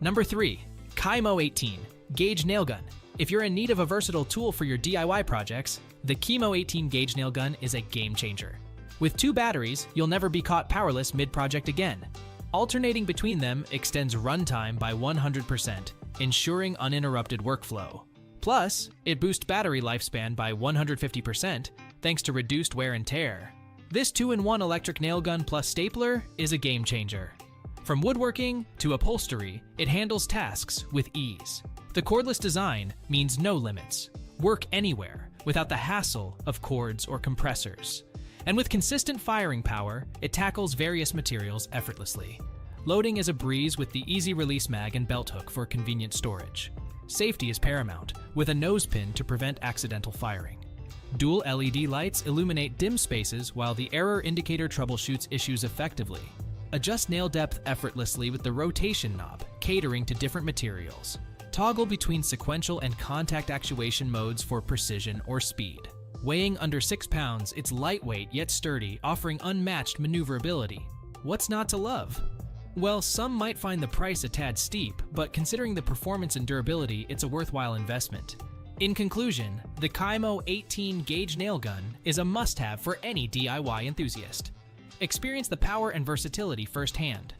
Number 3. KIMO 18 Gauge Nail Gun. If you're in need of a versatile tool for your DIY projects, the KIMO 18 Gauge Nail Gun is a game changer. With 2 batteries, you'll never be caught powerless mid-project again. Alternating between them extends runtime by 100%, ensuring uninterrupted workflow. Plus, it boosts battery lifespan by 150% thanks to reduced wear and tear. This 2-in-1 electric nail gun plus stapler is a game changer. From woodworking to upholstery, it handles tasks with ease. The cordless design means no limits. Work anywhere without the hassle of cords or compressors. And with consistent firing power, it tackles various materials effortlessly. Loading is a breeze with the easy release mag and belt hook for convenient storage. Safety is paramount, with a nose pin to prevent accidental firing. Dual LED lights illuminate dim spaces while the error indicator troubleshoots issues effectively. Adjust nail depth effortlessly with the rotation knob, catering to different materials. Toggle between sequential and contact actuation modes for precision or speed. Weighing under 6 pounds, it's lightweight yet sturdy, offering unmatched maneuverability. What's not to love? Well, some might find the price a tad steep, but considering the performance and durability, it's a worthwhile investment. In conclusion, the KIMO 18 Gauge Nail Gun is a must-have for any DIY enthusiast. Experience the power and versatility firsthand.